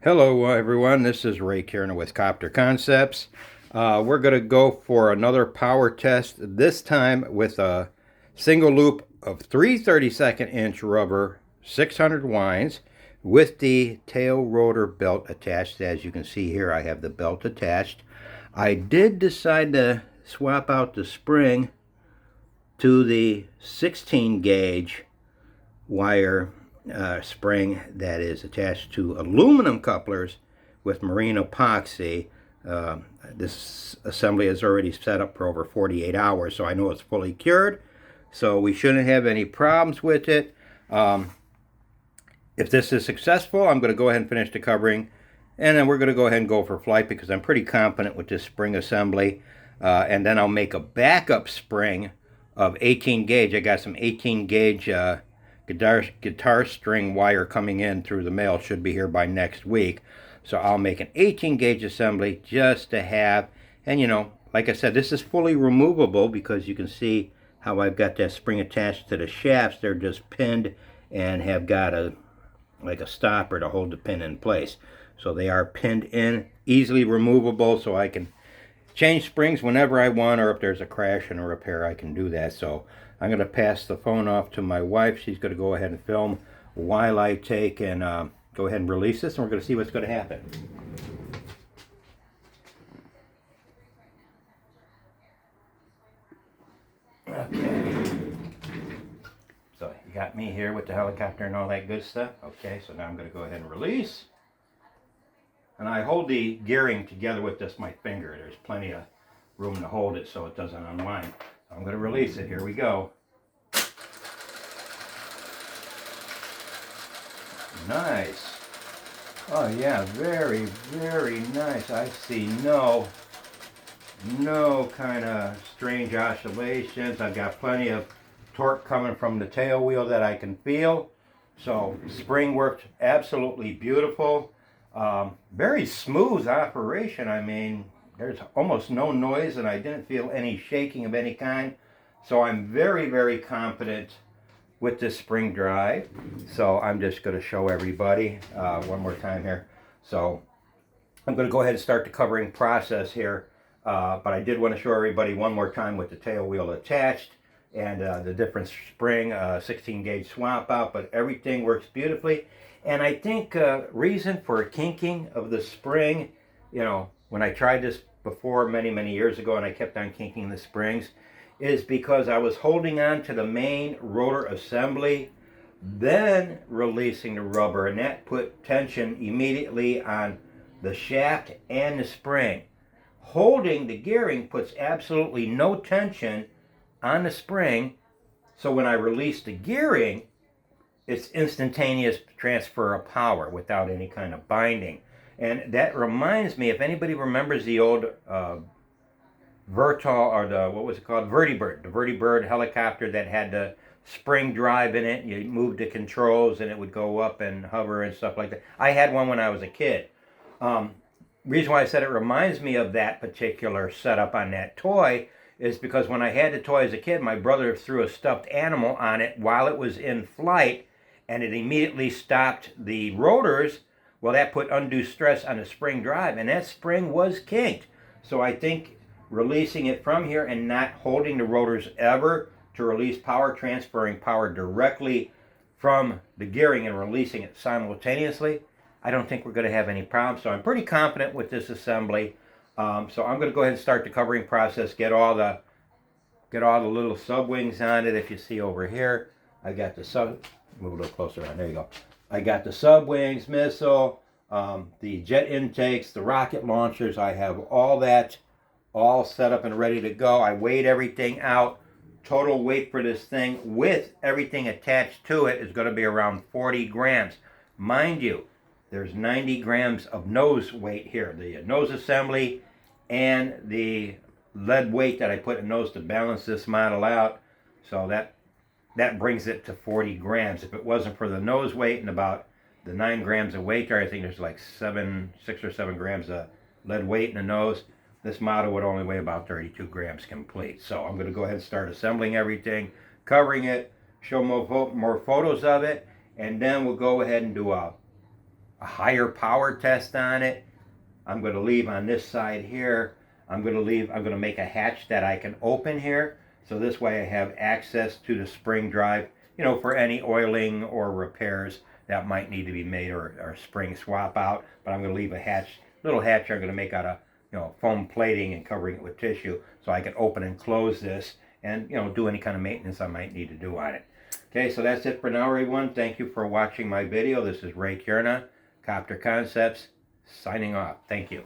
Hello, everyone. This is Ray Kiernan with Copter Concepts. We're going to go for another power test, this time with a single loop of 3/32 inch rubber 600 winds with the tail rotor belt attached. As you can see here, I have the belt attached. I did decide to swap out the spring to the 16 gauge wire spring that is attached to aluminum couplers with marine epoxy. This assembly is already set up for over 48 hours, so I know it's fully cured, so we shouldn't have any problems with it. If this is successful, I'm going to go ahead and finish the covering, and then we're going to go ahead and go for flight because I'm pretty confident with this spring assembly. And then I'll make a backup spring of 18 gauge. I got some 18 gauge guitar string wire coming in through the mail. Should be here by next week. So I'll make an 18 gauge assembly just to have. And like I said, this is fully removable because you can see how I've got that spring attached to the shafts. They're just pinned and have got a stopper to hold the pin in place. So they are pinned in, easily removable, so I can change springs whenever I want, or if there's a crash and a repair, I can do that. So I'm going to pass the phone off to my wife. She's going to go ahead and film while I take and go ahead and release this, and we're going to see what's going to happen. Okay. So you got me here with the helicopter and all that good stuff. Okay, so now I'm going to go ahead and release. And I hold the gearing together with just my finger. There's plenty of room to hold it so it doesn't unwind. I'm going to release it. Here we go. Nice. Oh yeah, very, very nice. I see no kind of strange oscillations. I've got plenty of torque coming from the tail wheel that I can feel. So spring worked absolutely beautiful. Very smooth operation. I mean, there's almost no noise, and I didn't feel any shaking of any kind. So I'm very, very confident with this spring drive. So I'm just going to show everybody one more time here. So I'm going to go ahead and start the covering process here. But I did want to show everybody one more time with the tail wheel attached and the different spring 16 gauge swap out, but everything works beautifully. And I think reason for kinking of the spring, when I tried this before many years ago and I kept on kinking the springs, is because I was holding on to the main rotor assembly, then releasing the rubber, and that put tension immediately on the shaft and the spring. Holding the gearing puts absolutely no tension on the spring, so when I release the gearing, it's instantaneous transfer of power without any kind of binding. And that reminds me, if anybody remembers the old Vertol, or what was it called? Vertibird. The Vertibird helicopter that had the spring drive in it. You moved the controls and it would go up and hover and stuff like that. I had one when I was a kid. Reason why I said it reminds me of that particular setup on that toy is because when I had the toy as a kid, my brother threw a stuffed animal on it while it was in flight, and it immediately stopped the rotors. Well, that put undue stress on the spring drive, and that spring was kinked. So I think releasing it from here and not holding the rotors ever to release power, transferring power directly from the gearing and releasing it simultaneously, I don't think we're going to have any problems. So I'm pretty confident with this assembly. So I'm going to go ahead and start the covering process, get all the little sub wings on it. If you see over here, I got the move a little closer on, there you go. I got the sub wings, missile, the jet intakes, the rocket launchers. I have all that all set up and ready to go. I weighed everything out. Total weight for this thing with everything attached to it is going to be around 40 grams. Mind you, there's 90 grams of nose weight here. The nose assembly and the lead weight that I put in nose to balance this model out. So that brings it to 40 grams. If it wasn't for the nose weight and about the 9 grams of weight there, I think there's like 6 or 7 grams of lead weight in the nose. This model would only weigh about 32 grams complete. So I'm going to go ahead and start assembling everything, covering it, show more photos of it, and then we'll go ahead and do a a higher power test on it. I'm going to leave on this side here. I'm going to make a hatch that I can open here. So this way I have access to the spring drive, you know, for any oiling or repairs that might need to be made, or spring swap out. But I'm going to leave a hatch, little hatch I'm going to make out of, you know, foam plating and covering it with tissue, so I can open and close this and, you know, do any kind of maintenance I might need to do on it. Okay, so that's it for now, everyone. Thank you for watching my video. This is Ray Kierna, Copter Concepts, signing off. Thank you.